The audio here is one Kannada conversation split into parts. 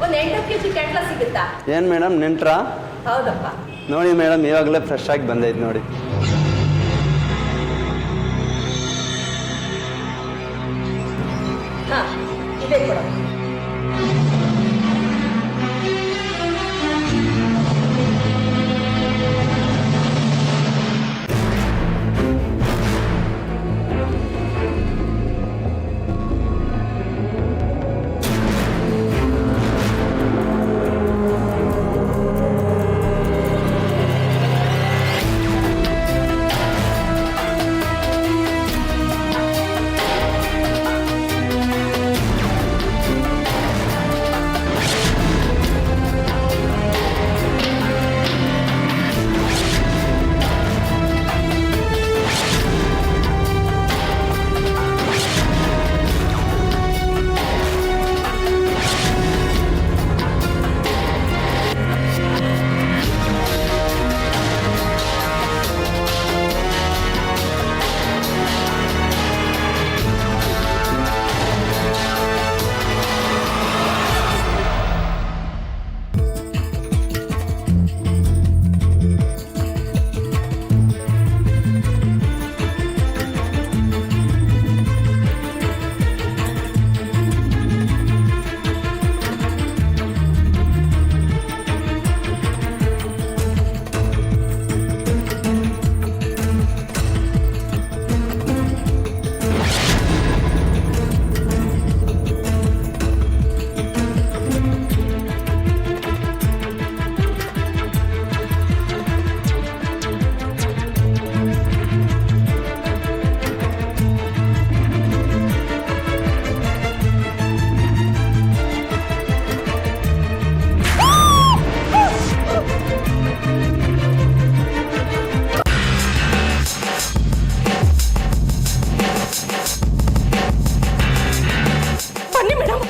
ಒಂದು 8 kg ಕೆಟ್ಲ ಸಿಗುತ್ತಾ? ಏನು ಮೇಡಮ್ ನೆಂಟ್ರಾ? ಹೌದಪ್ಪ. ನೋಡಿ ಮೇಡಮ್ ಇವಾಗಲೇ ಫ್ರೆಶ್ ಆಗಿ ಬಂದೈತೆ ನೋಡಿ. ಹಾ ಇದೆ ಕೊಡು.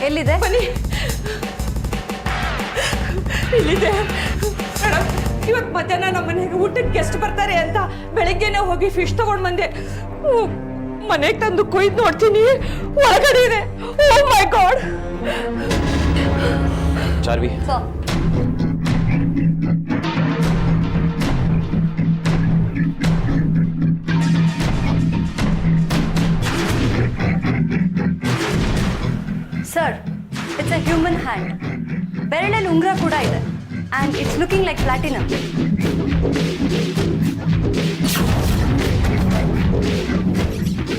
ಎಲ್ಲಿದೆ? ಬನ್ನಿ, ಇಲ್ಲಿದೆ ಮೇಡಮ್. ಇವತ್ತು ಮಧ್ಯಾಹ್ನ ನಮ್ಮ ಮನೆಗೆ ಊಟಕ್ಕೆ ಗೆಸ್ಟ್ ಬರ್ತಾರೆ ಅಂತ ಬೆಳಗ್ಗೆನೆ ಹೋಗಿ ಫಿಶ್ ತಗೊಂಡು ಬಂದೆ. ಮನೆಗೆ ತಂದು ಕೊಯ್ದು ನೋಡ್ತೀನಿ, ಒಳಗಡೆ ಇದೆ. Oh my God. Charvi, sir, it's a human hand. ಬೆರಳಲ್ಲಿ ಉಂಗುರ ಕೂಡ ಇದೆ and it's looking like platinum.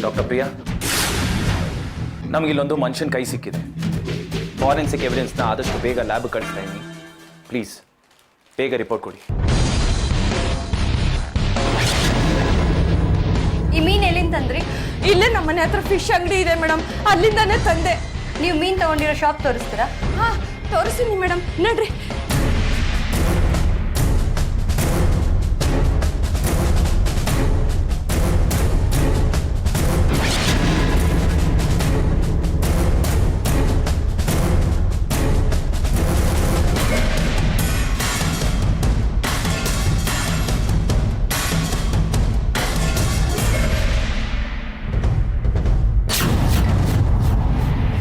Doctor Priya, ನಮಗಿಲ್ಲೊಂದು ಮನುಷ್ಯನ ಕೈ ಸಿಕ್ಕಿದೆ. ಫಾರೆನ್ಸಿಕ್ ಎವಿಡೆನ್ಸ್ನ ಆದಷ್ಟು ಬೇಗ ಲ್ಯಾಬ್ ಕಳಿಸ್ತಾ ಇದ್ದೀನಿ. ಪ್ಲೀಸ್ ಬೇಗ ರಿಪೋರ್ಟ್ ಕೊಡಿ. ಈ ಮೀನು ಎಲ್ಲಿಂದ ತಂದ್ರಿ? ಇಲ್ಲೇ ನಮ್ಮ ಮನೆ ಹತ್ರ ಫಿಶ್ ಅಂಗಡಿ ಇದೆ ಮೇಡಮ್, ಅಲ್ಲಿಂದಾನೇ ತಂದೆ. ನೀವು ಮೀನು ತಗೊಂಡಿರೋ ಶಾಪ್ ತೋರಿಸ್ತೀರಾ? ಹಾ ತೋರಿಸ್ತೀನಿ ಮೇಡಮ್, ನೋಡ್ರಿ.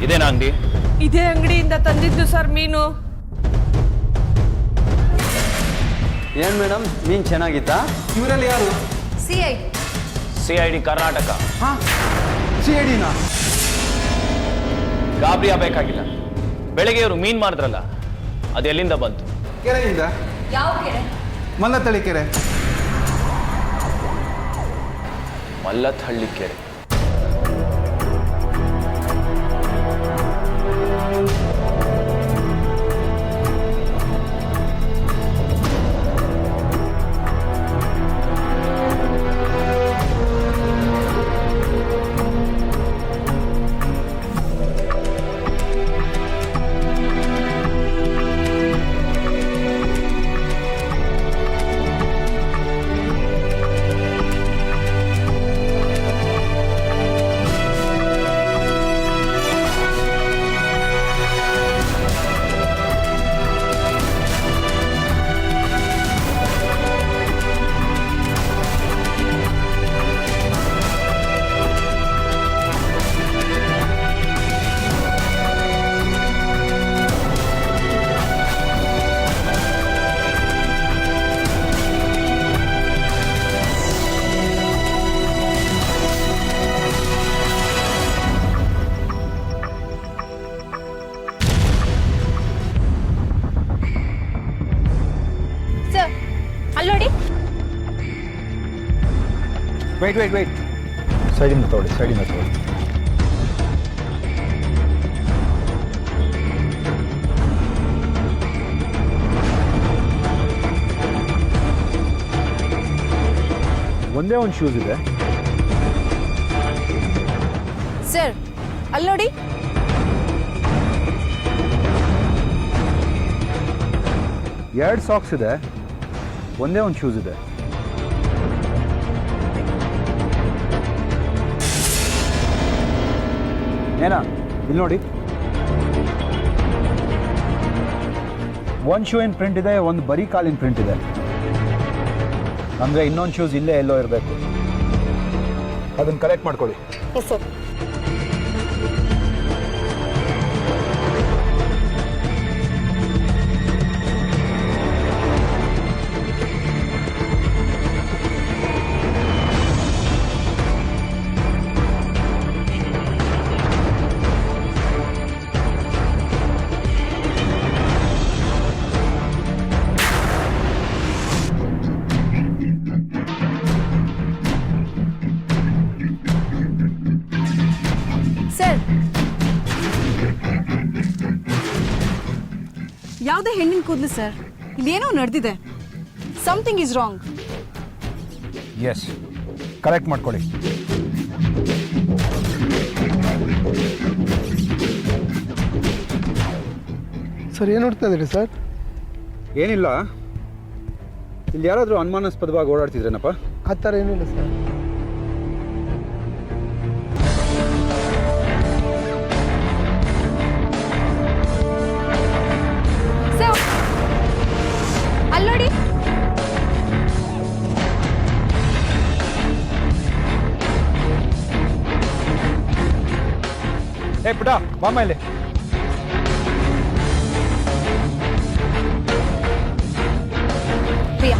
ಇದೇನಾ ಅಂಗಡಿ? ಇದೇ ಅಂಗಡಿಯಿಂದ ತಂದಿದ್ದು ಸರ್ ಮೀನು. ಏನು ಮೇಡಮ್ ಮೀನು ಚೆನ್ನಾಗಿತ್ತಾ? ಇವರಲ್ಲಿ ಯಾರು? CID ಕರ್ನಾಟಕ. ಹಾಂ, CIDನಾ? ಗಾಬರಿ ಆಗಬೇಕಾಗಿಲ್ಲ. ಬೆಳಗ್ಗೆ ಇವರು ಮೀನು ಮಾಡಿದ್ರಲ್ಲ, ಅದು ಎಲ್ಲಿಂದ ಬಂತು? ಕೆರೆಯಿಂದ. ಯಾವ ಕೆರೆ? ಮಲ್ಲತ್ತಳಿ ಕೆರೆ. ಮಲ್ಲತ್ತಹಳ್ಳಿ ಕೆರೆ. ವೆಯ್ಟ್ ಸೈಡಿಂದ ತಗೊಳ್ಳಿ ಒಂದೇ ಒಂದು ಶೂಸ್ ಇದೆ. ಸರ್ ಅಲ್ಲಿ ನೋಡಿ. ಎರಡು ಸಾಕ್ಸ್ ಇದೆ, ಒಂದೇ ಒಂದು ಶೂಸ್ ಇದೆ. ಏನಾ ಇಲ್ಲಿ ನೋಡಿ, ಒಂದು ಶೂ ಇನ್ ಪ್ರಿಂಟ್ ಇದೆ, ಒಂದು ಬರೀ ಕಾಲಿನ ಪ್ರಿಂಟ್ ಇದೆ. ಅಂದರೆ ಇನ್ನೊಂದು ಶೂಸ್ ಇಲ್ಲೇ ಎಲ್ಲೋ ಇರಬೇಕು. ಅದನ್ನು ಕಲೆಕ್ಟ್ ಮಾಡ್ಕೊಳ್ಳಿ. Yes sir. ಸರ್, ಯಾವುದೇ ಹೆಣ್ಣಿನ ಕೂದಲು ಸರ್, ಇಲ್ಲೇನೋ ನಡೆದಿದೆ. Something is wrong. Yes, collect ಮಾಡ್ಕೊಳ್ಳಿ. ಸರ್ ಏನು ನೋಡ್ತಾ ಇದ್ದೀರಿ ಸರ್? ಏನಿಲ್ಲ, ಇಲ್ಲಿ ಯಾರಾದರೂ ಅನುಮಾನಾಸ್ಪದವಾಗಿ ಓಡಾಡ್ತಿದ್ರೇನಪ್ಪ? ಆ ಥರ ಏನಿಲ್ಲ ಸರ್. ಸರ್ ಅಲ್ಲಿ ನೋಡಿ. ಏ ಪುಟ, ಬಾಮ್ಮ ಇಲ್ಲಿ. Priya,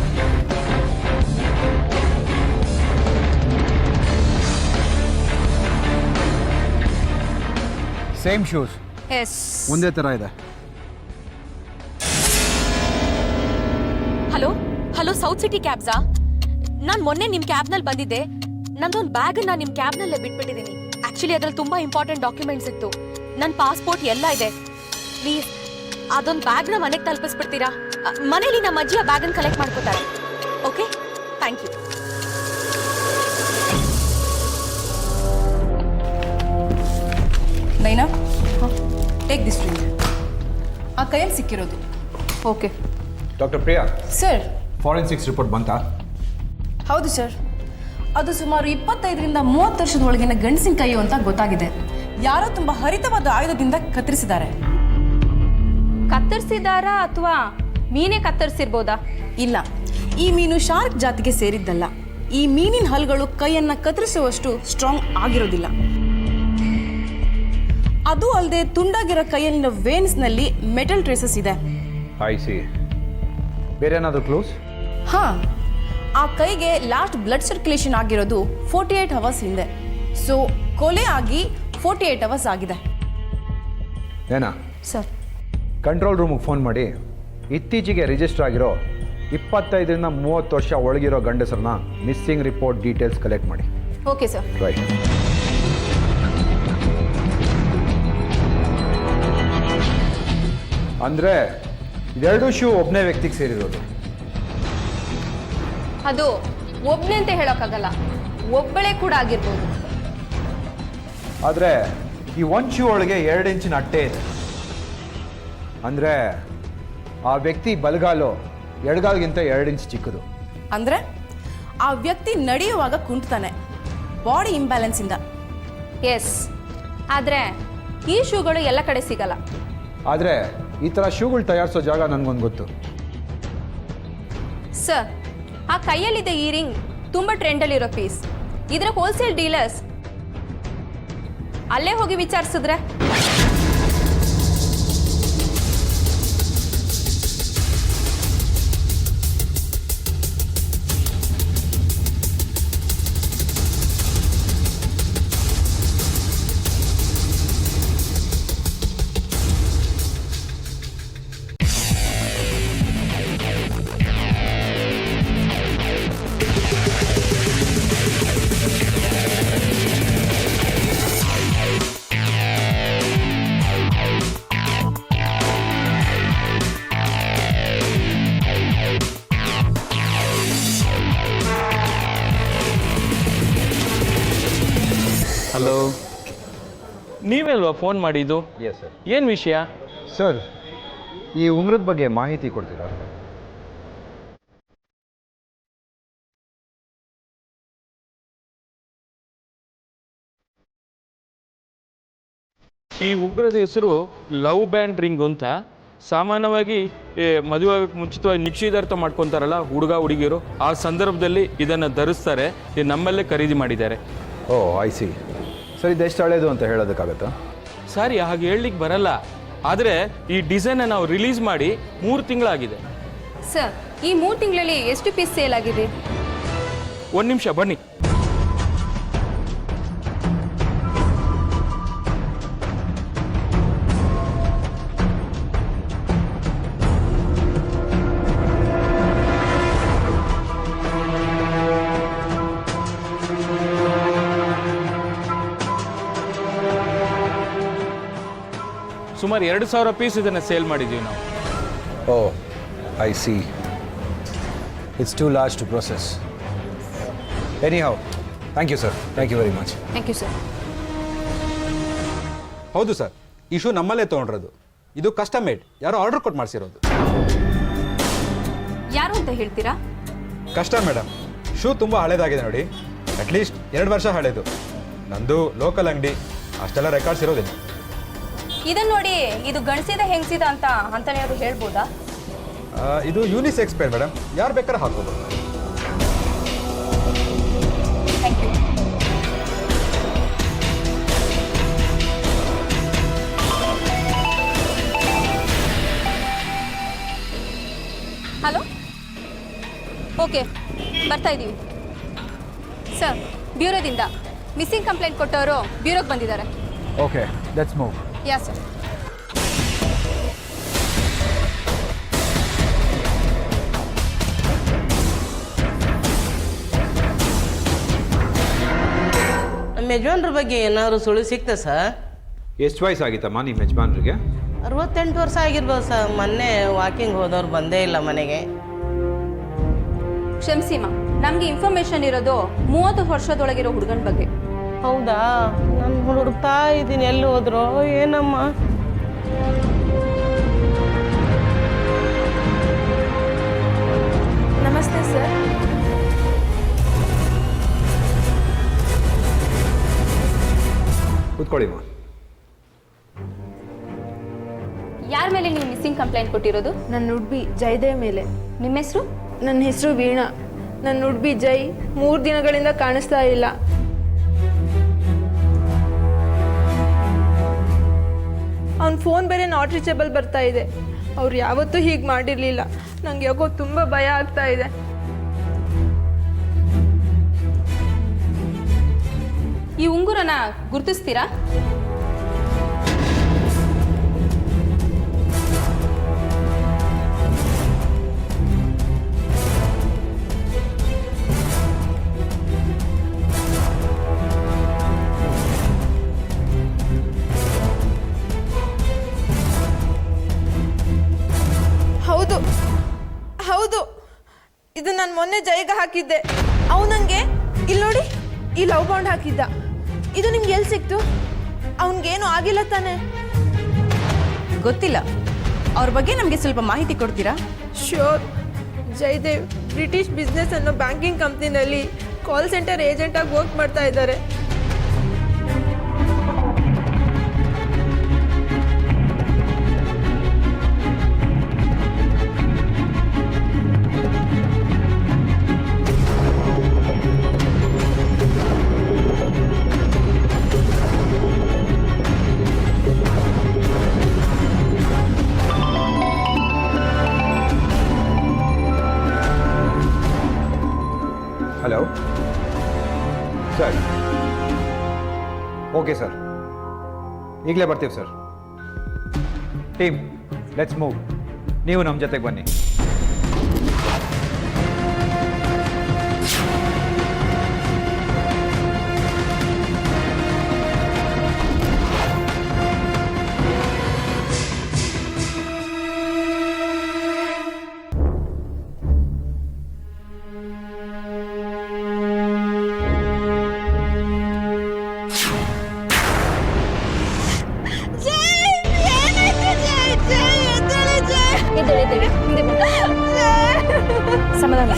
same shoes, yes. ಒಂದೇ ಥರ ಇದೆ. ಹಲೋ ಸೌತ್ ಸಿಟಿ ಕ್ಯಾಬ್ಸಾ? ನಾನು ಮೊನ್ನೆ ನಿಮ್ಮ ಕ್ಯಾಬ್ನಲ್ಲಿ ಬಂದಿದ್ದೆ. ನಂದೊಂದು ಬ್ಯಾಗನ್ನ ನಿಮ್ಮ ಕ್ಯಾಬ್ನಲ್ಲೇ ಬಿಟ್ಬಿಟ್ಟಿದ್ದೀನಿ. ಆ್ಯಕ್ಚುಲಿ ಅದ್ರಲ್ಲಿ ತುಂಬ ಇಂಪಾರ್ಟೆಂಟ್ ಡಾಕ್ಯುಮೆಂಟ್ಸ್ ಇತ್ತು. ನನ್ನ ಪಾಸ್ಪೋರ್ಟ್ ಎಲ್ಲ ಇದೆ. ಪ್ಲೀಸ್ ಅದೊಂದು ಬ್ಯಾಗ್ನ ಮನೆಗೆ ತಲುಪಿಸ್ಬಿಡ್ತೀರಾ? ಮನೇಲಿ ನಮ್ಮ ಅಜ್ಜಿ ಆ ಬ್ಯಾಗನ್ನು ಕಲೆಕ್ಟ್ ಮಾಡ್ಕೋತಾರೆ. Okay, thank you. Naina, take this drink. ಆ ಕೈಯಲ್ಲಿ ಸಿಕ್ಕಿರೋದು. Okay. Doctor Priya, sir. Forensics report ಬಂತಾ? ಹೌದು ಸರ್, ಅದು ಸುಮಾರು 25ರಿಂದ 30 ವರ್ಷದ ಒಳಗಿನ ಗಂಡಸಿನ ಕೈಯು ಅಂತ ಗೊತ್ತಾಗಿದೆ. ಯಾರೋ ತುಂಬ ಹರಿತವಾದ ಆಯುಧದಿಂದ ಕತ್ತರಿಸಿದ್ದಾರೆ. ಕತ್ತರಿಸಿದಾರಾ ಅಥವಾ ಮೀನೇ ಕತ್ತರಿಸಿರ್ಬೋದಾ? ಇಲ್ಲ, ಈ ಮೀನು ಶಾರ್ಕ್ ಜಾತಿಗೆ ಸೇರಿದ್ದಲ್ಲ. ಈ ಮೀನಿನ ಹಲ್ಗಳು ಕೈಯನ್ನು ಕತ್ತರಿಸುವಷ್ಟು ಸ್ಟ್ರಾಂಗ್ ಆಗಿರೋದಿಲ್ಲ. ಅದು ಅಲ್ಲದೆ ತುಂಡಾಗಿರೋ ಕೈಯಲ್ಲಿನ ವೇನ್ಸ್ನಲ್ಲಿ ಮೆಟಲ್ ಟ್ರೇಸಸ್ ಇದೆ. I C. ಬೇರೆ ಏನಾದರೂ ಕ್ಲೂಸ್? ಹಾಂ, ಆ ಕೈಗೆ ಲಾಸ್ಟ್ ಬ್ಲಡ್ ಸರ್ಕ್ಯುಲೇಷನ್ ಆಗಿರೋದು 48 ಅವರ್ಸ್ ಹಿಂದೆ. ಸೊ ಕೊಲೆ ಆಗಿ 48 ಅವರ್ಸ್ ಆಗಿದೆ. ಏನಾ ಸರ್, ಕಂಟ್ರೋಲ್ ರೂಮಿಗೆ ಫೋನ್ ಮಾಡಿ ಇತ್ತೀಚೆಗೆ ರಿಜಿಸ್ಟರ್ ಆಗಿರೋ 25ರಿಂದ 30 ವರ್ಷ ಒಳಗಿರೋ ಗಂಡಸರನ್ನ ಮಿಸ್ಸಿಂಗ್ ರಿಪೋರ್ಟ್ ಡೀಟೇಲ್ಸ್ ಕಲೆಕ್ಟ್ ಮಾಡಿ. Okay sir. ರೈಟ್. ಅಂದರೆ ಇದೆರಡು ಶೂ ಒಬ್ಬನೇ ವ್ಯಕ್ತಿಗೆ ಸೇರಿರೋದು. ಅದು ಒಬ್ಬನೇ ಅಂತ ಹೇಳೋಕ್ಕಾಗಲ್ಲ, ಒಬ್ಬಳೇ ಕೂಡ ಆಗಿರ್ಬೋದು. ಆದರೆ ಈ ಒಂದು ಶೂ ಒಳಗೆ 2 ಇಂಚಿನ ಅಟ್ಟೆ ಇದೆ. ಅಂದರೆ ಆ ವ್ಯಕ್ತಿ ಬಲಗಾಲು ಎಡಗಾಲ್ಗಿಂತ 2 ಇಂಚ್ ಚಿಕ್ಕದು. ಅಂದರೆ ಆ ವ್ಯಕ್ತಿ ನಡೆಯುವಾಗ ಕುಂಟ್ತಾನೆ, ಬಾಡಿ ಇಂಬ್ಯಾಲೆನ್ಸ್ ಇಂದ. ಎಸ್, ಆದರೆ ಈ ಶೂಗಳು ಎಲ್ಲ ಕಡೆ ಸಿಗಲ್ಲ. ಆದರೆ ಈ ಥರ ಶೂಗಳು ತಯಾರಿಸೋ ಜಾಗ ನನಗೊಂದು ಗೊತ್ತು. ಸರ್, ಆ ಕೈಯಲ್ಲಿದೆ ಈ ರಿಂಗ್ ತುಂಬ ಟ್ರೆಂಡಲ್ಲಿರೋ ಪೀಸ್. ಇದರ ಹೋಲ್ಸೇಲ್ ಡೀಲರ್ಸ್ ಅಲ್ಲೇ ಹೋಗಿ ವಿಚಾರಿಸಿದ್ರೆ ನೀವಲ್ವಾ ಫೋನ್ ಮಾಡಿದ್ದು? Yes sir. ಏನು ವಿಷಯ? ಸರ್, ಈ ಉಂಗುರದ ಬಗ್ಗೆ ಮಾಹಿತಿ ಕೊಡ್ತೀರಾ? ಈ ಉಗ್ರದ ಹೆಸರು ಲವ್ ಬ್ಯಾಂಡ್ ರಿಂಗ್ ಅಂತ. ಸಾಮಾನ್ಯವಾಗಿ ಮದುವೆ ಮುಂಚಿತವಾಗಿ ನಿಶ್ಚಿತಾರ್ಥ ಮಾಡ್ಕೊತಾರಲ್ಲ ಹುಡುಗ ಹುಡುಗಿಯರು, ಆ ಸಂದರ್ಭದಲ್ಲಿ ಇದನ್ನು ಧರಿಸ್ತಾರೆ. ಇದು ನಮ್ಮಲ್ಲೇ ಖರೀದಿ ಮಾಡಿದ್ದಾರೆ. ಓ, ಐ ಸಿ. ಸರ್, ಇದೆಷ್ಟು ಹಳೇದು ಅಂತ ಹೇಳೋದಕ್ಕಾಗತ್ತಾ? ಸಾರಿ, ಹಾಗೆ ಹೇಳಲಿಕ್ಕೆ ಬರಲ್ಲ. ಆದರೆ ಈ ಡಿಸೈನ್ನ ನಾವು ರಿಲೀಸ್ ಮಾಡಿ 3 ತಿಂಗಳಾಗಿದೆ. ಸರ್, ಈ 3 ತಿಂಗಳಲ್ಲಿ ಎಷ್ಟು ಪೀಸ್ ಸೇಲ್ ಆಗಿದೆ? 1 ನಿಮಿಷ ಬನ್ನಿ. ಸುಮಾರು 2,000 ಪೀಸ್ ಇದನ್ನು ಸೇಲ್ ಮಾಡಿದ್ದೀವಿ ನಾವು. Oh, I see. It's too large to process. Anyhow, thank you sir. Thank you very much. Thank you sir. ಹೌದು ಸರ್, ಈ ಶೂ ನಮ್ಮಲ್ಲೇ ತೊಗೊಂಡಿರೋದು. ಇದು ಕಸ್ಟಮ್ ಮೇಡ್, ಯಾರೋ ಆರ್ಡರ್ ಕೊಟ್ಟು ಮಾಡಿಸಿರೋದು. ಯಾರು ಅಂತ ಹೇಳ್ತೀರಾ? Custom madam. ಶೂ ತುಂಬ ಹಳೇದಾಗಿದೆ ನೋಡಿ. ಅಟ್ಲೀಸ್ಟ್ 2 ವರ್ಷ ಹಳೇದು. ನಂದು ಲೋಕಲ್ ಅಂಗಡಿ, ಅಷ್ಟೆಲ್ಲ ರೆಕಾರ್ಡ್ಸ್ ಇರೋದಿಲ್ಲ. ಇದನ್ನ ನೋಡಿ, ಇದು ಗಣಸಿದ ಹೆಂಗಸಿದ ಅಂತ ಏನಾದ್ರು ಹೇಳ್ಬೋದಾ? ಇದು ಯೂನಿಸೆಕ್ಸ್ ಪೇರ್ ಮೇಡಮ್, ಯಾರು ಬೇಕಾದ್ರೆ ಹಾಕೋದು. Thank you. ಹಲೋ, ಓಕೆ, ಬರ್ತಾ ಇದ್ದೀವಿ ಸರ್. ಬ್ಯೂರೋದಿಂದ ಮಿಸ್ಸಿಂಗ್ ಕಂಪ್ಲೇಂಟ್ ಕೊಟ್ಟವರು ಬ್ಯೂರೋಗೆ ಬಂದಿದ್ದಾರೆ. Okay, let's move. Yeah sir. ನಮ್ಮ ಯಜಮಾನ್ರ ಬಗ್ಗೆ ಏನಾದ್ರು ಸುಳ್ಳು ಸಿಕ್ತ ಸರ್? ಎಷ್ಟು ವಯಸ್ಸಾಗಿತ್ತಮ್ಮ ನಿಮ್ಮ ಯಜಮಾನ್ರಿಗೆ? 68 ವರ್ಷ ಆಗಿರ್ಬೋದು ಸರ್. ಮೊನ್ನೆ ವಾಕಿಂಗ್ ಹೋದವ್ರು ಬಂದೇ ಇಲ್ಲ ಮನೆಗೆ. ಕ್ಷಮಿಸಿಮಾ, ನಮಗೆ ಇನ್ಫಾರ್ಮೇಶನ್ ಇರೋದು 30 ವರ್ಷದೊಳಗಿರೋ ಹುಡುಗನ ಬಗ್ಗೆ. ಹೌದಾ? ನಾನು ಹುಡುಕ್ತಾ ಇದ್ದೀನಿ, ಎಲ್ಲಿ ಹೋದ್ರು ಏನಮ್ಮ? ನಮಸ್ತೆ ಸರ್. ಕೂತ್ಕೊಳ್ಳಿಮ್ಮ. ಯಾರ ಮೇಲೆ ನೀವು ಮಿಸ್ಸಿಂಗ್ ಕಂಪ್ಲೇಂಟ್ ಕೊಟ್ಟಿರೋದು? ನನ್ನ ಉಡ್ಬಿ ಜಯದೇವ್ ಮೇಲೆ. ನಿಮ್ಮ ಹೆಸರು? ನನ್ನ ಹೆಸರು ವೀಣಾ. ನನ್ನ ಉಡ್ಬಿ ಜೈ 3 ದಿನಗಳಿಂದ ಕಾಣಿಸ್ತಾ ಇಲ್ಲ. ಅವ್ನ ಫೋನ್ ಬೇರೆ ನಾಟ್ ರೀಚಬಲ್ ಬರ್ತಾ ಇದೆ. ಅವ್ರು ಯಾವತ್ತೂ ಹೀಗೆ ಮಾಡಿರಲಿಲ್ಲ. ನಂಗೆ ಯಾಕೋ ತುಂಬ ಭಯ ಆಗ್ತಾ ಇದೆ. ಈ ಉಂಗುರನ ಗುರುತಿಸ್ತೀರಾ? ಹೌದು ಹೌದು, ಇದು ನಾನು ಮೊನ್ನೆ ಜೈಗೆ ಹಾಕಿದ್ದೆ. ಅವ್ನು ನನಗೆ ಇಲ್ಲಿ ನೋಡಿ ಈ ಲವ್ ಬಾಂಡ್ ಹಾಕಿದ್ದ. ಇದು ನಿಮ್ಗೆ ಎಲ್ಲಿ ಸಿಕ್ತು? ಅವನಿಗೇನು ಆಗಿಲ್ಲ ತಾನೆ? ಗೊತ್ತಿಲ್ಲ. ಅವ್ರ ಬಗ್ಗೆ ನಮಗೆ ಸ್ವಲ್ಪ ಮಾಹಿತಿ ಕೊಡ್ತೀರಾ? ಶ್ಯೂರ್. ಜಯದೇವ್ ಬ್ರಿಟಿಷ್ ಬಿಸ್ನೆಸ್ ಅನ್ನೋ ಬ್ಯಾಂಕಿಂಗ್ ಕಂಪ್ನಿನಲ್ಲಿ ಕಾಲ್ ಸೆಂಟರ್ ಏಜೆಂಟಾಗಿ ವರ್ಕ್ ಮಾಡ್ತಾ ಇದ್ದಾರೆ. Hello sir. ಓಕೆ ಸರ್, ಈಗಲೇ ಬರ್ತೀವಿ ಸರ್. Team, let's move. ನೀವು ನಮ್ಮ ಜೊತೆಗೆ ಬನ್ನಿ. ಸಮಾಧಾನ.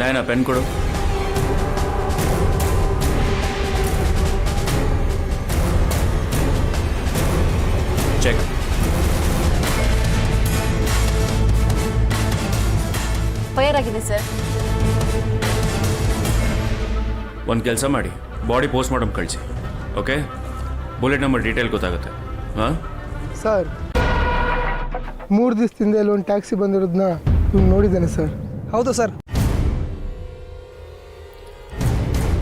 ನಯನ ಪೆನ್ ಕೊಡು. ಚೆಕ್. ಫೈರ್ ಆಗಿದೆ ಸರ್. ಒಂದು ಕೆಲಸ ಮಾಡಿ, ಬಾಡಿ ಪೋಸ್ಟ್ ಮಾರ್ಟಮ್ ಕಳಿಸಿ. ಓಕೆ, ಬುಲೆಟ್ ನಂಬರ್ ಡೀಟೇಲ್ ಗೊತ್ತಾಗುತ್ತೆ. ಹಾಂ ಸರ್ 3 ದಿವಸದಿಂದ ಇಲ್ಲಿ ಒಂದು ಟ್ಯಾಕ್ಸಿ ಬಂದಿರೋದನ್ನ ಇವ್ನು ನೋಡಿದ್ದಾನೆ ಸರ್. ಹೌದು ಸರ್.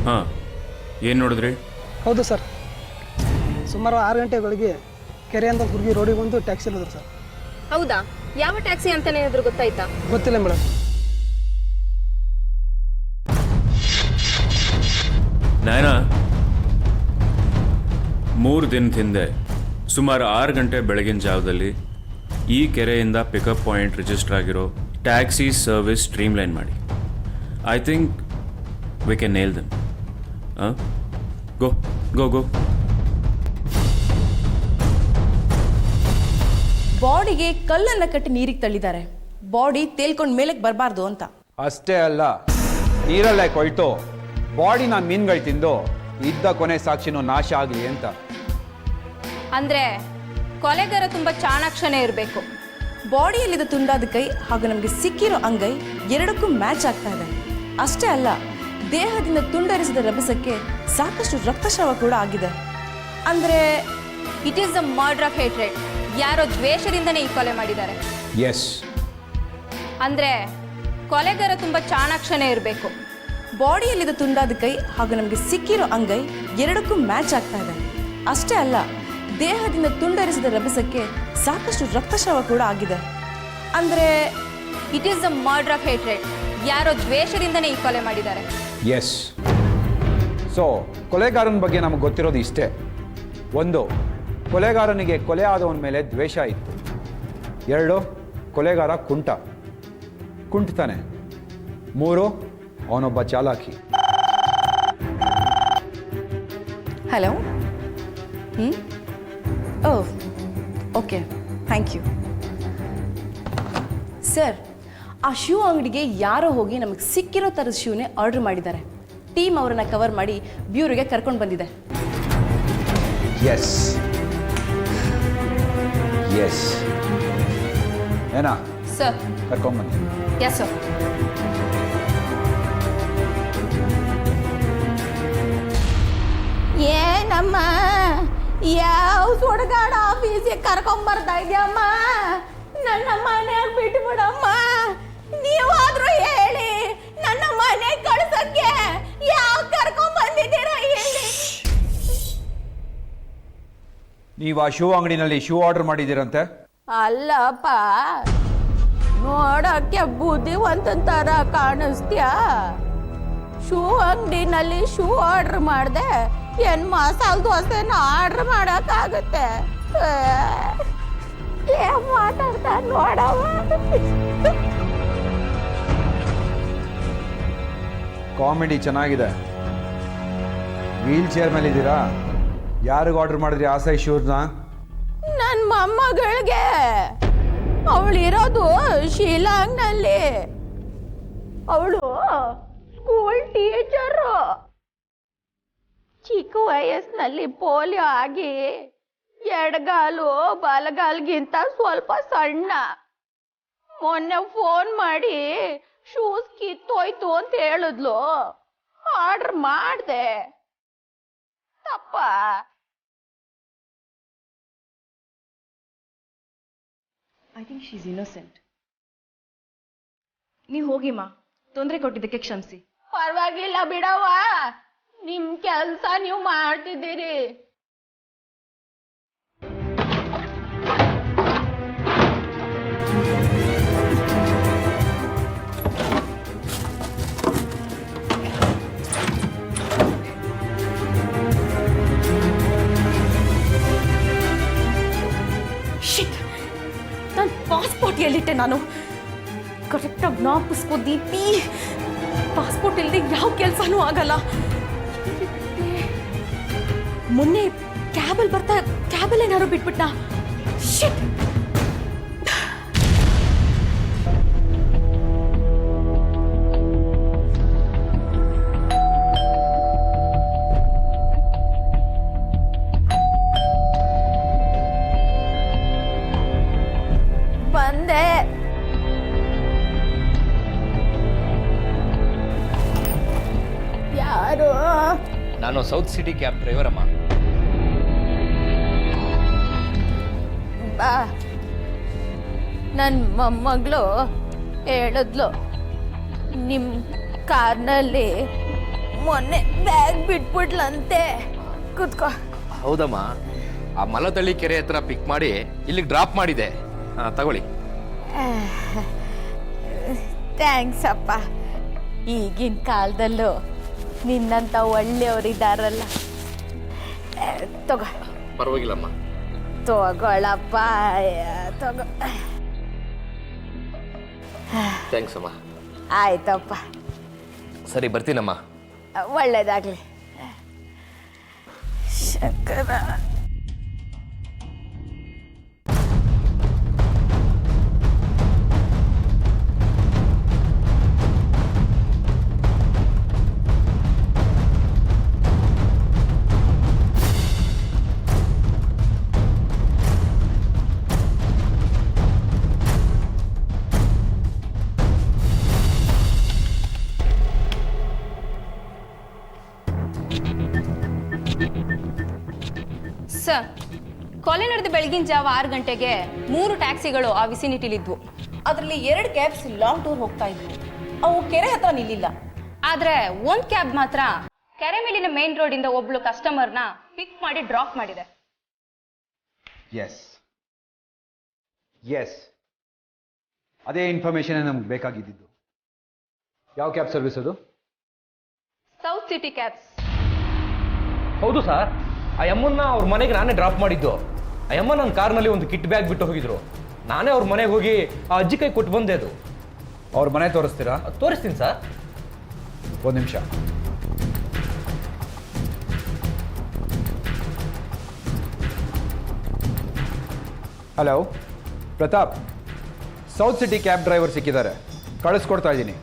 ಹಾಂ, ಏನು ನೋಡಿದ್ರಿ? ಹೌದು ಸರ್, ಸುಮಾರು 6 ಗಂಟೆಗಳಿಗೆ ಕೆರೆಯಿಂದ ಹುಡುಗಿ ರೋಡಿಗೆ ಬಂದು ಟ್ಯಾಕ್ಸಿ ಇಳಿದ್ರು ಸರ್. ಹೌದಾ? ಯಾವ ಟ್ಯಾಕ್ಸಿ ಅಂತಾನೆ ಏನಾದರೂ ಗೊತ್ತಾಯ್ತಾ? ಗೊತ್ತಿಲ್ಲ ಮೇಡಮ್. ನಯನ, 3 ದಿನದ ಹಿಂದೆ ಸುಮಾರು 6 ಗಂಟೆ ಬೆಳಗಿನ ಜಾವದಲ್ಲಿ ಈ ಕೆರೆಯಿಂದ ಪಿಕಪ್ ಪಾಯಿಂಟ್ ರಿಜಿಸ್ಟರ್ ಆಗಿರೋ ಟ್ಯಾಕ್ಸಿ ಸರ್ವಿಸ್ ಸ್ಟ್ರೀಮ್ಲೈನ್ ಮಾಡಿ. I think we can nail them. Go go go. ಬಾಡಿಗೆ ಕಲ್ಲನ್ನು ಕಟ್ಟಿ ನೀರಿಗೆ ತಳ್ಳಿದ್ದಾರೆ. ಬಾಡಿ ತೇಲ್ಕೊಂಡು ಮೇಲಕ್ಕೆ ಬರಬಾರ್ದು ಅಂತ. ಅಷ್ಟೇ ಅಲ್ಲ, ನೀರಲ್ಲೇ ಕೊಯ್ತು ಬಾಡಿನ ಮೀನುಗಳು ತಿಂದು ಇದ್ದ ಕೊನೆ ಸಾಕ್ಷಿನೂ ನಾಶ ಆಗಲಿ ಅಂತ. ಅಂದ್ರೆ ಕೊಲೆಗಾರ ತುಂಬಾ ಚಾಣಾಕ್ಷನೇ ಇರಬೇಕು. ಬಾಡಿಯಲ್ಲಿದ್ದ ತುಂಡಾದ ಕೈ ಹಾಗೂ ನಮಗೆ ಸಿಕ್ಕಿರೋ ಅಂಗೈ ಎರಡಕ್ಕೂ ಮ್ಯಾಚ್ ಆಗ್ತಾ ಇದೆ. ಅಷ್ಟೇ ಅಲ್ಲ, ದೇಹದಿಂದ ತುಂಡರಿಸಿದ ರಭಸಕ್ಕೆ ಸಾಕಷ್ಟು ರಕ್ತಸ್ರಾವ ಕೂಡ ಆಗಿದೆ. ಅಂದ್ರೆ it is the murder of hatred. ಯಾರೋ ದ್ವೇಷದಿಂದನೇ ಈ ಕೊಲೆ ಮಾಡಿದ್ದಾರೆ. ಎಸ್. ಅಂದ್ರೆ ಕೊಲೆಗಾರ ತುಂಬಾ ಚಾಣಾಕ್ಷನೇ ಇರಬೇಕು. ಬಾಡಿಯಲ್ಲಿದ್ದ ತುಂಡಾದ ಕೈ ಹಾಗೂ ನಮಗೆ ಸಿಕ್ಕಿರೋ ಅಂಗೈ ಎರಡಕ್ಕೂ ಮ್ಯಾಚ್ ಆಗ್ತಾ ಇದೆ. ಅಷ್ಟೇ ಅಲ್ಲ, ದೇಹದಿಂದ ತುಂಡರಿಸಿದ ರಭಸಕ್ಕೆ ಸಾಕಷ್ಟು ರಕ್ತಸ್ರಾವ ಕೂಡ ಆಗಿದೆ. ಅಂದ್ರೆ it is the murder of hatred. ಯಾರೋ ದ್ವೇಷದಿಂದನೇ ಈ ಕೊಲೆ ಮಾಡಿದ್ದಾರೆ. ಎಸ್. ಸೊ ಕೊಲೆಗಾರನ ಬಗ್ಗೆ ನಮಗೆ ಗೊತ್ತಿರೋದು ಇಷ್ಟೇ. 1, ಕೊಲೆಗಾರನಿಗೆ ಕೊಲೆ ಆದವನ ಮೇಲೆ ದ್ವೇಷ ಇತ್ತು. 2, ಕೊಲೆಗಾರ ಕುಂಟ್ತಾನೆ. 3, ಅವನೊಬ್ಬ ಚಾಲಾಕಿ. Hello. Oh, okay, thank you sir. ಆ ಶೂ ಅಂಗಡಿಗೆ ಯಾರೋ ಹೋಗಿ ನಮಗೆ ಸಿಕ್ಕಿರೋ ಥರದ ಶೂನೇ ಆರ್ಡರ್ ಮಾಡಿದ್ದಾರೆ. ಟೀಮ್ ಅವರನ್ನು ಕವರ್ ಮಾಡಿ ಬ್ಯೂರಿಗೆ ಕರ್ಕೊಂಡು ಬಂದಿದೆ. Yes yes. ಏನಾ ಸರ್? ಕರ್ಕೊಂಬನ್ನಿ. Yes sir. ಏನಮ್ಮ, ಯಾವ ಸುಡಗಾಡ ಆಫೀಸಿಗೆ ಕರ್ಕೊಂಬರ್ತಾ ಇದೆಯಮ್ಮ? ನನ್ನ ಮನೆಯಾಗ ಬಿಟ್ಟು ಬಿಡಮ್ಮ. ನೀವಾದ್ರೂ ಹೇಳಿ, ನನ್ನ ಮನೆ ಕಳ್ಸಕ್ಕೆ ಯಾವ ಕರ್ಕೊಂಡ್ ಬಂದಿದ್ದೀರಾ ಇಲ್ಲಿ? ನೀವು ಆ ಶೂ ಅಂಗಡಿನಲ್ಲಿ ಶೂ ಆರ್ಡರ್ ಮಾಡಿದ್ದೀರಂತೆ? ಅಲ್ಲಪ್ಪ, ನೋಡಕ್ಕೆ ಬುದ್ಧಿವಂತನ ಥರ ಕಾಣಿಸ್ತ್ಯಾ? ಶೂ ಅಂಗಡಿನಲ್ಲಿ ಶೂ ಆರ್ಡರ್ ಮಾಡಿದೆ, ಏನ್ ಮಸಾಲೆ ದೋಸೆನ ಆರ್ಡರ್ ಮಾಡೋಕ್ಕಾಗುತ್ತೆ? ಏನ್ ಮಾತಾಡ್ತಾ ನೋಡವ. ಕಾಮಿಡಿ ಚೆನ್ನಾಗಿದೆ. ವೀಲ್ ಚೇರ್ ಮೇಲೆ ಇದ್ದೀರಾ? ಯಾರಿಗೆ ಆರ್ಡರ್ ಮಾಡಿದ್ರಿ ಆಸೈ ಶೂರ್ನ? ನನ್ನ ಮೊಮ್ಮಗಳಿಗೆ. ಅವಳಿರೋದು ಶಿಲಾಂಗ್ನಲ್ಲಿ. ಅವಳು ಸ್ಕೂಲ್ ಟೀಚರು. ಚಿಕ್ಕ ವಯಸ್ಸಿನಲ್ಲಿ ಪೋಲಿಯೋ ಆಗಿ ಎಡಗಾಲು ಬಲಗಾಲ್ಗಿಂತ ಸ್ವಲ್ಪ ಸಣ್ಣ. ಮೊನ್ನೆ ಫೋನ್ ಮಾಡಿ ಶೂಸ್ ಕಿತ್ತೋಯ್ತು ಅಂತ ಹೇಳಿದ್ಲು. ಆರ್ಡರ್ ಮಾಡಿದೆ. ತಪ್ಪ? I think she is innocent. ನೀವು ಹೋಗಿಮ್ಮ, ತೊಂದರೆ ಕೊಟ್ಟಿದ್ದಕ್ಕೆ ಕ್ಷಮಿಸಿ. ಪರವಾಗಿಲ್ಲ ಬಿಡವ್ವ, ನಿಮ್ ಕೆಲ್ಸ ನೀವು ಮಾಡ್ತಿದ್ದೀರಿ. ನನ್ನ ಪಾಸ್ಪೋರ್ಟ್ ಎಲ್ಲಿಟ್ಟೆ ನಾನು? ಕರೆಕ್ಟಾಗಿ ಜ್ಞಾಪಿಸ್ಕೋ ದೀಪಿ. ಪಾಸ್ಪೋರ್ಟ್ ಇಲ್ಲದೆ ಯಾವ ಕೆಲಸನೂ ಆಗಲ್ಲ. ಮೊನ್ನೆ ಕ್ಯಾಬಲ್ಲಿ ಬರ್ತಾ ಕ್ಯಾಬಲ್ಲಿ ಏನಾದ್ರು ಬಿಟ್ಬಿಟ್ನಾ? ಶಿಟ್. ಬಂದೆ. ಯಾರು? ನಾನು ಸೌತ್ ಸಿಟಿ ಕ್ಯಾಬ್ ಡ್ರೈವರ್ ಅಮ್ಮ. ಬಾ. ನನ್ನ ಮೊಮ್ಮಗಳು ಹೇಳಿದ್ಲು, ನಿಮ್ಮ ಕಾರ್ನಲ್ಲಿ ಮೊನ್ನೆ ಬ್ಯಾಗ್ ಬಿಟ್ಬಿಟ್ಲಂತೆ. ಕೂತ್ಕೋ. ಹೌದಮ್ಮ, ಆ ಮಲತಳ್ಳಿ ಕೆರೆ ಹತ್ರ ಪಿಕ್ ಮಾಡಿ ಇಲ್ಲಿಗೆ ಡ್ರಾಪ್ ಮಾಡಿದೆ. ತಗೊಳ್ಳಿ. ಥ್ಯಾಂಕ್ಸ್ ಅಪ್ಪ. ಈಗಿನ ಕಾಲದಲ್ಲೂ ನಿನ್ನಂತ ಒಳ್ಳೆಯವರಿದ್ದಾರಲ್ಲ. ತಗೋ. ಪರವಾಗಿಲ್ಲಮ್ಮ. ತಗೊಳಪ್ಪ, ತಗೋ. ಥ್ಯಾಂಕ್ಸ್ ಅಮ್ಮ. ಆಯ್ತಪ್ಪ, ಸರಿ ಬರ್ತೀನಮ್ಮ. ಒಳ್ಳೇದಾಗ್ಲಿ. ಶಂಕರ. ಸರ್, ಕೊಲೆ ನಡೆದ ಬೆಳಗಿನ ಜಾವ 6 ಗಂಟೆಗೆ 3 ಟ್ಯಾಕ್ಸಿಗಳು ಆ ವಿಸಿನಿಟಿಲಿದ್ವು. ಅದರಲ್ಲಿ 2 ಕ್ಯಾಬ್ಸ್ ಲಾಂಗ್ ಟೂರ್ ಹೋಗ್ತಾ ಇದ್ವು. ಅವು ಕೆರೆ ಹತ್ರ ನಿಲ್ಲಿಲ್ಲ. ಆದರೆ 1 ಕ್ಯಾಬ್ ಮಾತ್ರ ಕೆರೆ ಮೇಲಿನ ಮೇನ್ ರೋಡಿಂದ ಒಬ್ಳು ಕಸ್ಟಮರ್ನ ಪಿಕ್ ಮಾಡಿ ಡ್ರಾಪ್ ಮಾಡಿದೆ. ಎಸ್ ಎಸ್, ಅದೇ ಇನ್ಫಾರ್ಮೇಶನ್ ನಮ್ಗೆ ಬೇಕಾಗಿದ್ದು. ಯಾವ ಕ್ಯಾಬ್ ಸರ್ವಿಸ್ ಅದು? South city cabs. ಹೌದು ಸರ್, ಆ ಅಮ್ಮನ್ನ ಅವ್ರ ಮನೆಗೆ ನಾನೇ ಡ್ರಾಪ್ ಮಾಡಿದ್ದು. ಆ ಅಮ್ಮ ನನ್ನ ಕಾರ್ನಲ್ಲಿ ಒಂದು ಕಿಟ್ ಬ್ಯಾಗ್ ಬಿಟ್ಟು ಹೋಗಿದ್ರು. ನಾನೇ ಅವ್ರ ಮನೆಗೆ ಹೋಗಿ ಆ ಅಜ್ಜಿ ಕೈ ಕೊಟ್ಟು ಬಂದೆ. ಅದು ಅವ್ರ ಮನೆ ತೋರಿಸ್ತೀರಾ? ತೋರಿಸ್ತೀನಿ ಸರ್. ಒಂದು ನಿಮಿಷ. Hello Pratap, South City cab driver ಸಿಕ್ಕಿದ್ದಾರೆ, ಕಳಿಸ್ಕೊಡ್ತಾ ಇದ್ದೀನಿ.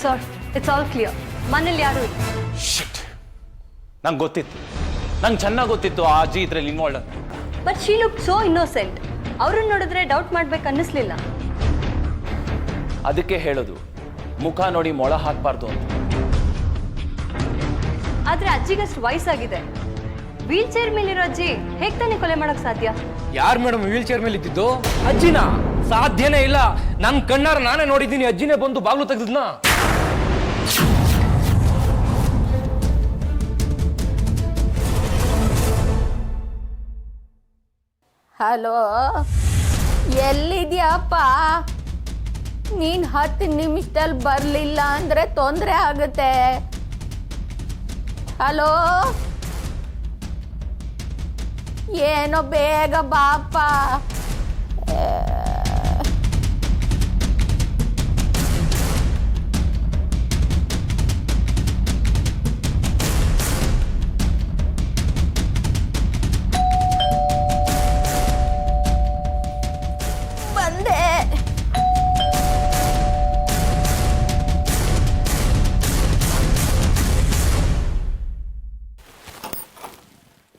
Sir, it's all clear. ಮನೇಲಿ ಯಾರು ಇಲ್ಲ. ಶಿಟ್, ನಂಗೆ ಗೊತ್ತಿತ್ತು, ನಂಗೆ ಚೆನ್ನಾಗಿ ಗೊತ್ತಿತ್ತು ಆ ಅಜ್ಜಿ ಇದ್ರಲ್ಲಿ involve. But she look so innocent. ಅವ್ರನ್ನ ನೋಡಿದ್ರೆ ಡೌಟ್ ಮಾಡ್ಬೇಕು ಅನ್ನಿಸ್ಲಿಲ್ಲ. ಅದಕ್ಕೆ ಹೇಳೋದು, ಮುಖ ನೋಡಿ ಮೊಳ ಹಾಕಬಾರ್ದು ಅಂತ. ಆದ್ರೆ ಅಜ್ಜಿಗಷ್ಟು ವಯಸ್ಸಾಗಿದೆ. ವೀಲ್ ಚೇರ್ ಮೇಲಿರೋ ಅಜ್ಜಿ ಹೇಗ್ ತಾನೇ ಕೊಲೆ ಮಾಡಕ್ ಸಾಧ್ಯ? ಯಾರು ಮೇಡಮ್ ವೀಲ್ ಚೇರ್ ಮೇಲೆ ಇದ್ದಿದ್ದು? ಅಜ್ಜಿನ? ಸಾಧ್ಯನೇ ಇಲ್ಲ. ನನ್ನ ಕಣ್ಣಾರ ನಾನೇ ನೋಡಿದ್ದೀನಿ. ಅಜ್ಜಿನೇ ಬಂದು ಬಾಗ್ಲು ತೆಗೆದ್ನ. ಹಲೋ, ಎಲ್ಲಿದ್ಯಾಪ್ಪ? ನೀನ್ 10 ನಿಮಿಷದಲ್ಲಿ ಬರ್ಲಿಲ್ಲ ಅಂದ್ರೆ ತೊಂದರೆ ಆಗುತ್ತೆ. ಹಲೋ, ಏನೋ ಬೇಗ ಬಾಪ. ಬಂದೆ.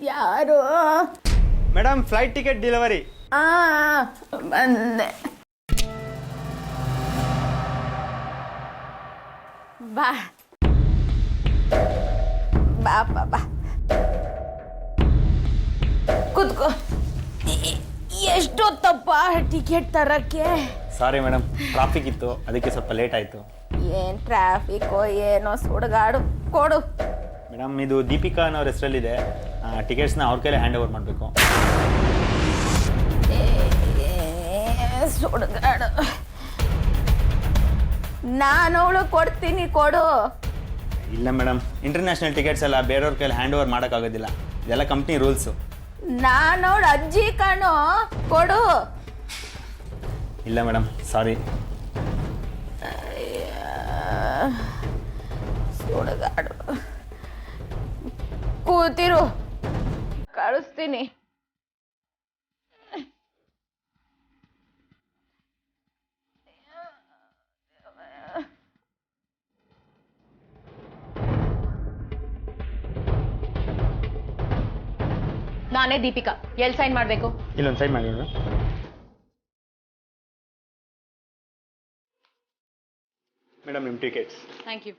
ಯಾರು? Madam flight ticket delivery. ಬಂದೆ. ಬಾ ಬಾ ಬಾ, ಕೂತ್ಕೋ. ಎಷ್ಟೊತ್ತಪ್ಪ ಟಿಕೆಟ್ ತರಕ್ಕೆ? ಸಾರಿ ಮೇಡಮ್, ಟ್ರಾಫಿಕ್ ಇತ್ತು, ಅದಕ್ಕೆ ಸ್ವಲ್ಪ ಲೇಟ್ ಆಯಿತು. ಏನು ಟ್ರಾಫಿಕ್ಕೋ ಏನೋ, ಸುಡುಗಾಡು. ಕೊಡು ಮೇಡಮ್. ಇದು ದೀಪಿಕಾ ಅನ್ನೋರ ಹೆಸರಲ್ಲಿದೆ. ಟಿಕೆಟ್ಸ್ನ ಅವ್ರ ಕೈಲೇ ಹ್ಯಾಂಡ್ ಓವರ್ ಮಾಡಬೇಕು. ಸುಡುಗಾಡು. ನಾನು ಅವಳು ಕೊಡ್ತೀನಿ, ಕೊಡು. ಇಲ್ಲ ಮೇಡಮ್, ಇಂಟರ್ನ್ಯಾಷನಲ್ ಟಿಕೆಟ್ಸ್ ಎಲ್ಲ ಬೇರೆಯವ್ರ ಕೈಲಿ ಹ್ಯಾಂಡ್ ಓವರ್ ಮಾಡೋಕ್ಕಾಗೋದಿಲ್ಲ. ಇದೆಲ್ಲ ಕಂಪ್ನಿ ರೂಲ್ಸು. ನಾನವಳು ಅಜ್ಜಿ ಕಣೋ, ಕೊಡು. ಇಲ್ಲ ಮೇಡಮ್, ಸಾರಿ. ಸುಡುಗಾಡು. ಕೂತಿರು, ಕಳಿಸ್ತೀನಿ. ನಾನೇ ದೀಪಿಕಾ. ಎಲ್ಲಿ ಸೈನ್ ಮಾಡಬೇಕು? ಇಲ್ಲೊಂದು ಸೈನ್ ಮಾಡಿ ಮೇಡಮ್. ನಿಮ್ಮ tickets. Thank you.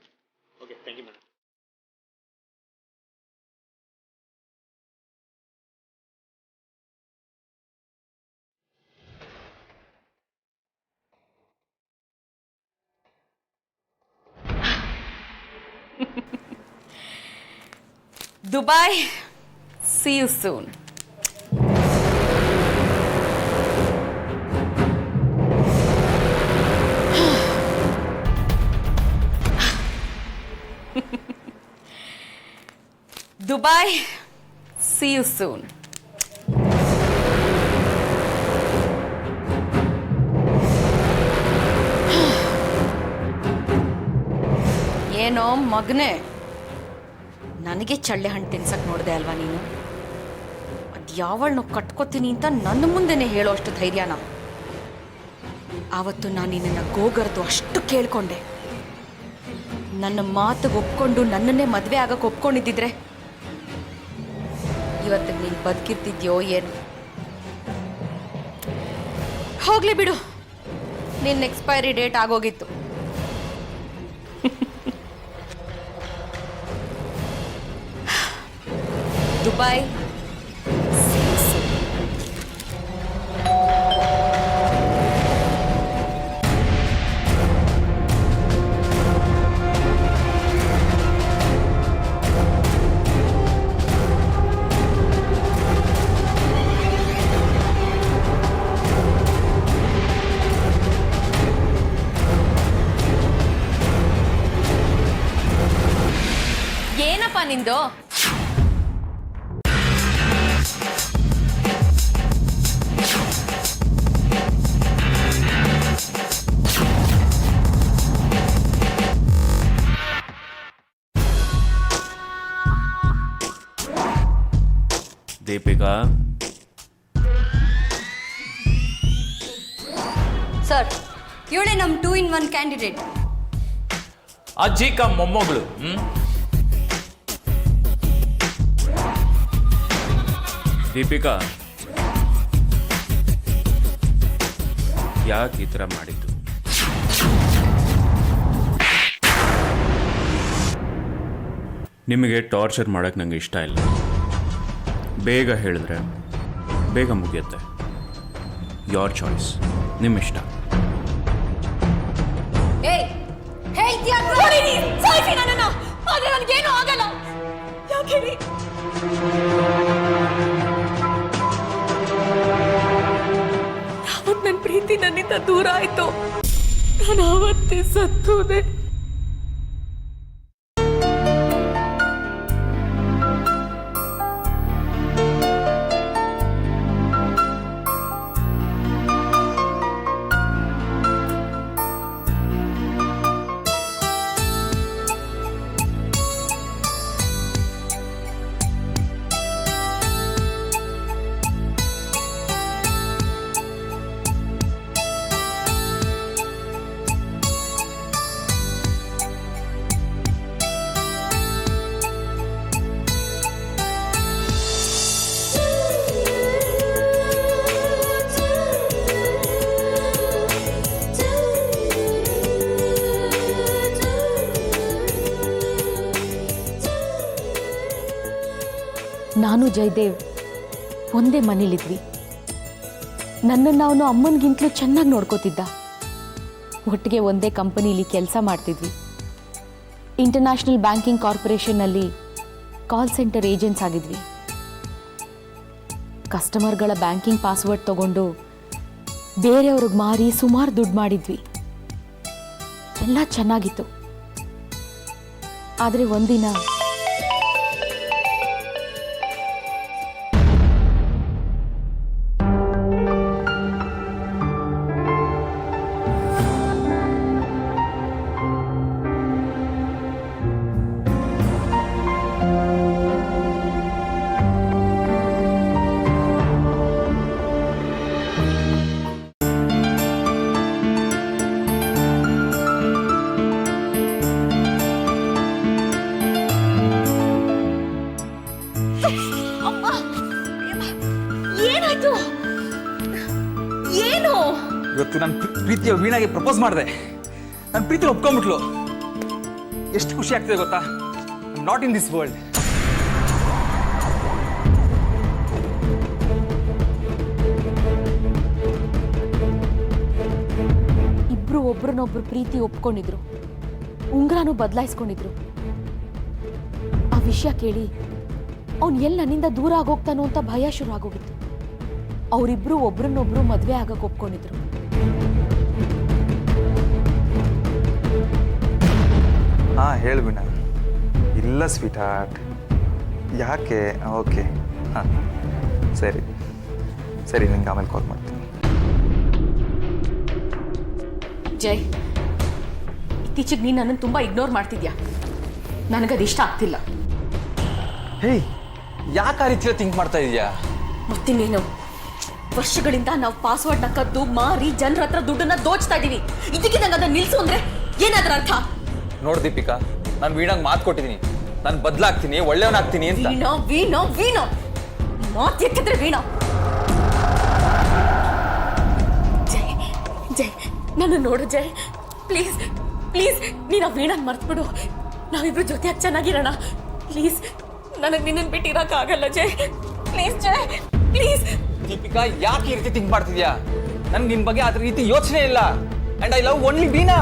Okay, thank you madam. Dubai, see you soon. Dubai, see you soon. ಏನೋ ಮಗನೇ, ನನಗೆ ಚಳ್ಳೆ ಹಣ್ಣು ತಿನ್ಸಕ್ಕೆ ನೋಡಿದೆ ಅಲ್ವಾ ನೀನು? ಅದು ಯಾವಳನ್ನು ಕಟ್ಕೋತೀನಿ ಅಂತ ನನ್ನ ಮುಂದೆನೇ ಹೇಳೋ ಅಷ್ಟು ಧೈರ್ಯನ? ಆವತ್ತು ನಾನು ನಿನ್ನನ್ನು ಗೋಗರ್ದು ಅಷ್ಟು ಕೇಳ್ಕೊಂಡೆ. ನನ್ನ ಮಾತಿಗೆ ಒಪ್ಕೊಂಡು ನನ್ನನ್ನೇ ಮದುವೆ ಆಗಕ್ಕೆ ಒಪ್ಕೊಂಡಿದ್ದಿದ್ರೆ ಇವತ್ತಿಗೆ ನೀನು ಬದುಕಿರ್ತಿದ್ಯೋ ಏನು? ಹೋಗ್ಲಿ ಬಿಡು, ನಿನ್ನ ಎಕ್ಸ್ಪೈರಿ ಡೇಟ್ ಆಗೋಗಿತ್ತು. ದುಬೈ, ಏನಪ್ಪ ನಿಂದು? ದೀಪಿಕಾ, ಸರ್, ಇವಳೇ ನಮ್ಮ 2-in-1 ಕ್ಯಾಂಡಿಡೇಟ್. ಅಜ್ಜಿ ಕ ಮೊಮ್ಮಗಳು. ದೀಪಿಕಾ, ಯಾಕೆ ಈ ಥರ ಮಾಡಿದ್ದು? ನಿಮಗೆ ಟಾರ್ಚರ್ ಮಾಡೋಕ್ಕೆ ನನಗೆ ಇಷ್ಟ ಇಲ್ಲ. ಬೇಗ ಹೇಳಿದ್ರೆ ಬೇಗ ಮುಗಿಯುತ್ತೆ. ಯೋರ್ ಚಾಯ್ಸ್, ನಿಮ್ಮ ಇಷ್ಟ. ನನಗೇನು ಆಗಲ್ಲ. ಯಾಕೆ ಹೇಳಿ? ಯಾವತ್ತು ನನ್ನ ಪ್ರೀತಿ ನನ್ನಿಂದ ದೂರ ಆಯ್ತು, ನಾನು ಆವತ್ತೇ ಸತ್ತೋದೆ. ನಾನು ಜಯದೇವ್ ಒಂದೇ ಮನೇಲಿದ್ವಿ. ನನ್ನನ್ನು ಅವನು ಅಮ್ಮನಿಗಿಂತಲೂ ಚೆನ್ನಾಗಿ ನೋಡ್ಕೋತಿದ್ದ. ಒಟ್ಟಿಗೆ ಒಂದೇ ಕಂಪನಿಲಿ ಕೆಲಸ ಮಾಡ್ತಿದ್ವಿ. ಇಂಟರ್ನ್ಯಾಷನಲ್ ಬ್ಯಾಂಕಿಂಗ್ ಕಾರ್ಪೊರೇಷನ್ನಲ್ಲಿ ಕಾಲ್ ಸೆಂಟರ್ ಏಜೆಂಟ್ಸ್ ಆಗಿದ್ವಿ. ಕಸ್ಟಮರ್ಗಳ ಬ್ಯಾಂಕಿಂಗ್ ಪಾಸ್ವರ್ಡ್ ತಗೊಂಡು ಬೇರೆಯವ್ರಿಗೆ ಮಾರಿ ಸುಮಾರು ದುಡ್ಡು ಮಾಡಿದ್ವಿ. ಎಲ್ಲ ಚೆನ್ನಾಗಿತ್ತು. ಆದರೆ ಒಂದಿನ ಏನಾಯ್ತು? ಏನು? ಇವತ್ತು ನನ್ನ ಪ್ರೀತಿಯ ವೀಣಾಗೆ ಪ್ರಪೋಸ್ ಮಾಡಿದೆ. ನನ್ನ ಪ್ರೀತಿ ಒಪ್ಕೊಂಡ್ಬಿಟ್ಲು. ಎಷ್ಟು ಖುಷಿ ಆಗ್ತಿದೆ ಗೊತ್ತಾ? I am not in this world. ಇಬ್ರು ಒಬ್ರನ್ನೊಬ್ರು ಪ್ರೀತಿ ಒಪ್ಕೊಂಡಿದ್ರು. ಉಂಗ್ರಾನು ಬದಲಾಯಿಸ್ಕೊಂಡಿದ್ರು. ಆ ವಿಷಯ ಕೇಳಿ ಅವ್ನು ಎಲ್ಲಿ ನನ್ನಿಂದ ದೂರ ಆಗೋಗ್ತಾನೋ ಅಂತ ಭಯ ಶುರು ಆಗೋಗಿತ್ತು. ಅವರಿಬ್ರು ಒಬ್ರನ್ನೊಬ್ರು ಮದುವೆ ಆಗಕ್ಕೆ ಒಪ್ಕೊಂಡಿದ್ರು. ಹಾಂ ಹೇಳು ವೀಣಾ. ಇಲ್ಲ ಸ್ವೀಟ್ ಹಾರ್ಟ್. ಯಾಕೆ? ಓಕೆ, ಹಾಂ ಸರಿ ಸರಿ, ನಿಂಗೆ ಆಮೇಲೆ ಕಾಲ್ ಮಾಡ್ತೀನಿ. ಜಯ್, ಇತ್ತೀಚೆಗೆ ನೀನು ನನ್ನನ್ನು ತುಂಬ ಇಗ್ನೋರ್ ಮಾಡ್ತಿದ್ಯಾ. ನನಗದು ಇಷ್ಟ ಆಗ್ತಿಲ್ಲ. ಹೇಯ್, ಯಾಕೆ ಆ ರೀತಿಯಲ್ಲಿ ಥಿಂಕ್ ಮಾಡ್ತಾ ಇದೀಯಾ? ಮತ್ತಿನ್ನೇನು, ವರ್ಷಗಳಿಂದ ನಾವು ಪಾಸ್ವರ್ಡ್ನ ಕದ್ದು ಮಾರಿ ಜನರ ಹತ್ರ ದುಡ್ಡನ್ನ ದೋಚ್ತಾ ಇದ್ದೀವಿ. ಇದಕ್ಕೆ ನಂಗೆ ಅದನ್ನ ನಿಲ್ಸು ಅಂದ್ರೆ ಏನಾದ್ರ ಅರ್ಥ? ನೋಡು ದೀಪಿಕಾ, ನಾನು ವೀಣಾಗೆ ಮಾತು ಕೊಟ್ಟಿದ್ದೀನಿ. ನಾನು ಬದಲಾಗ್ತೀನಿ, ಒಳ್ಳೆಯವನಾಗ್ತೀನಿ ಅಂತ. ವೀಣಾ ವೀಣಾ ವೀಣಾ ಮಾತು ಎಕ್ಕಿದ್ರೆ ವೀಣಾ. ಜಯ್ ಜಯ್, ನನ್ನ ನೋಡು ಜಯ್, ಪ್ಲೀಸ್ ಪ್ಲೀಸ್, ನೀನು ಆ ವೀಣಾನ್ ಮರ್ತ್ಬಿಡು. ನಾವಿಬ್ರು ಜೊತೆಯಾಗಿ ಚೆನ್ನಾಗಿರೋಣ ಪ್ಲೀಸ್. ನನಗೆ ನಿನ್ನನ್ನು ಬಿಟ್ಟಿರೋಕ್ಕಾಗಲ್ಲ ಜಯ್. Please Jay, please. ದೀಪಿಕಾ, ಯಾಕೆ ಈ ರೀತಿ ಥಿಂಕ್ ಮಾಡ್ತಿದ್ಯಾ? ನನ್ಗೆ ನಿನ್ ಬಗ್ಗೆ ಅದ್ರ ರೀತಿ ಯೋಚನೆ ಇಲ್ಲ. And I love only Veena.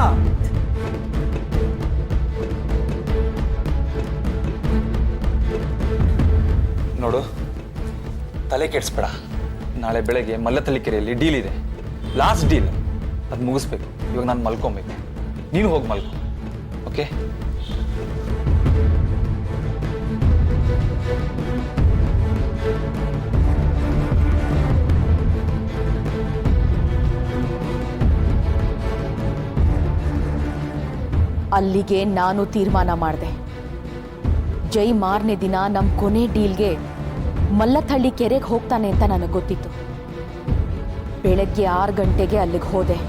ನೋಡು, ತಲೆ ಕೆಡಿಸ್ಬೇಡ. ನಾಳೆ ಬೆಳಗ್ಗೆ ಮಲ್ಲತಳ್ಳಿಕೆರೆಯಲ್ಲಿ ಡೀಲ್ ಇದೆ, ಲಾಸ್ಟ್ ಡೀಲ್. ಅದು ಮುಗಿಸ್ಬೇಕು. ಇವಾಗ ನಾನು ಮಲ್ಕೊಬೇಕು, ನೀನು ಹೋಗಿ ಮಲ್ಕೊ. ಓಕೆ? ಅಲ್ಲಿಗೆ ನಾನು ತೀರ್ಮಾನ ಮಾಡಿದೆ. ಜೈ ಮಾರನೇ ದಿನ ನಮ್ಮ ಕೊನೆ ಡೀಲ್ಗೆ ಮಲ್ಲಥಳ್ಳಿ ಕೆರೆಗೆ ಹೋಗ್ತಾನೆ ಅಂತ ನನಗೆ ಗೊತ್ತಿತ್ತು. ಬೆಳಗ್ಗೆ 6 ಗಂಟೆಗೆ ಅಲ್ಲಿಗೆ ಹೋದೆ.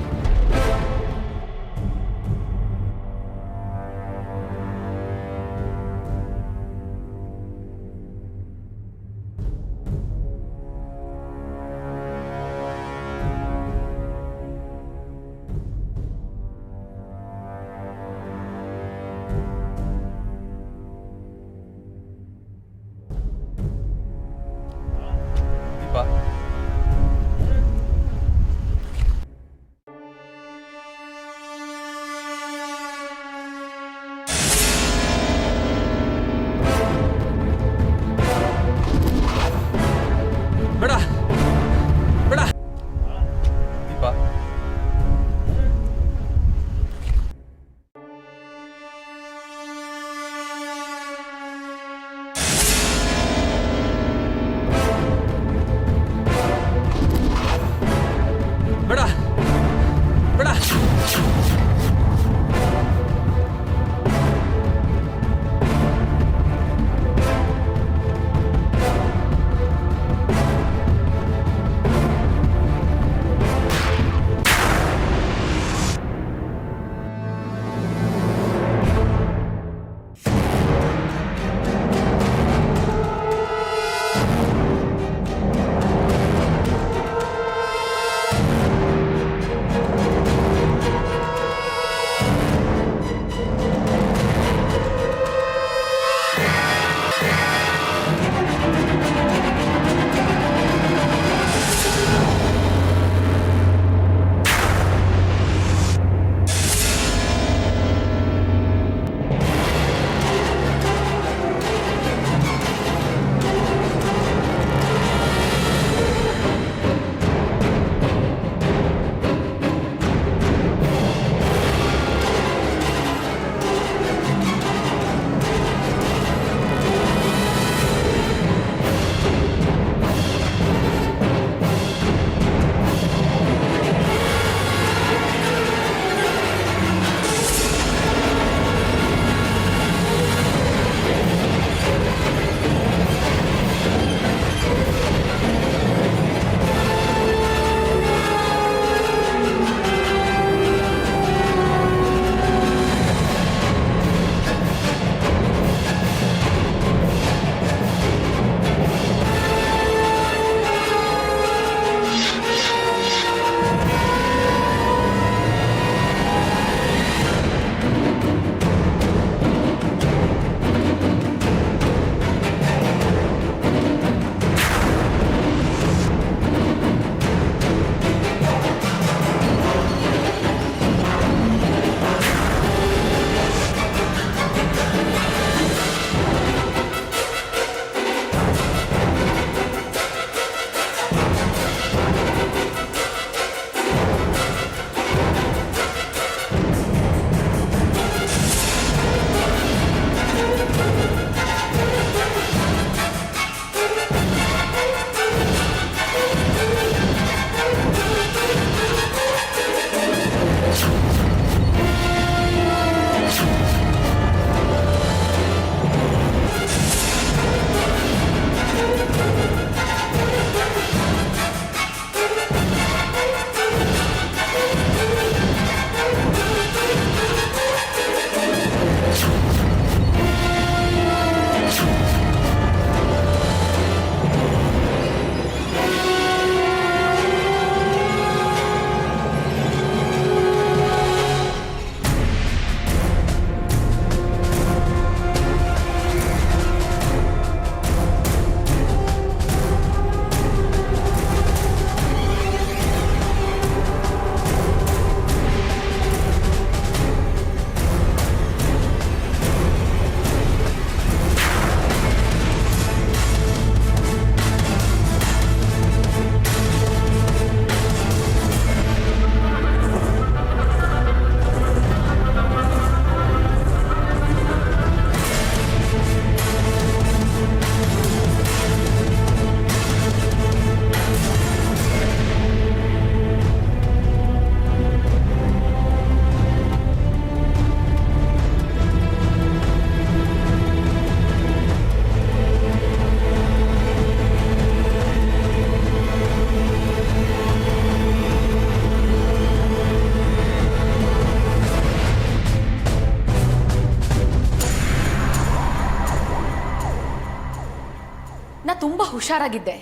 ತುಂಬ ಹುಷಾರಾಗಿದ್ದೆ,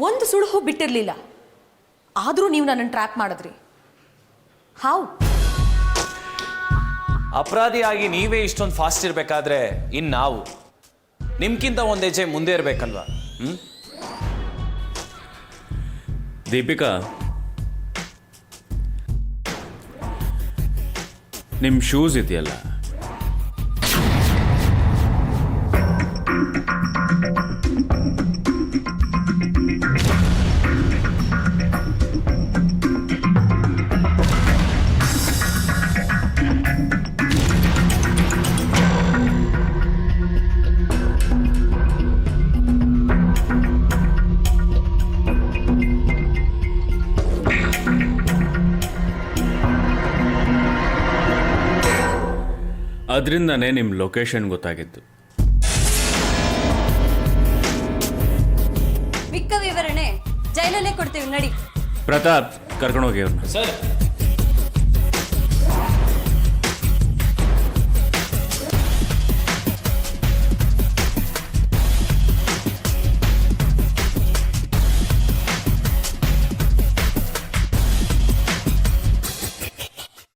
ಒಂದು ಸುಳುಹು ಬಿಟ್ಟಿರಲಿಲ್ಲ. ಆದರೂ ನೀವು ನನ್ನನ್ನು ಟ್ರ್ಯಾಪ್ ಮಾಡಿದ್ರಿ. ಹಾವು ಅಪರಾಧಿಯಾಗಿ ನೀವೇ ಇಷ್ಟೊಂದು ಫಾಸ್ಟ್ ಇರಬೇಕಾದ್ರೆ ಇನ್ನು ನಾವು ನಿಮ್ಗಿಂತ ಒಂದು ಹೆಜ್ಜೆ ಮುಂದೆ ಇರಬೇಕಲ್ವಾ? ದೀಪಿಕಾ, ನಿಮ್ಮ ಶೂಸ್ ಇದೆಯಲ್ಲ, ಅದರಿಂದನೇ ನಿಮ್ಮ ಲೊಕೇಶನ್ ಗೊತ್ತಾಗಿದ್ದು. ಮಿಕ್ಕ ವಿವರಣೆ ಜೈಲಲ್ಲೇ ಕೊಡ್ತೀವಿ, ನಡಿ. ಪ್ರತಾಪ್, ಕರ್ಕೊಂಡೋಗಿ ಅವ್ರನ್ನ. ಸರ್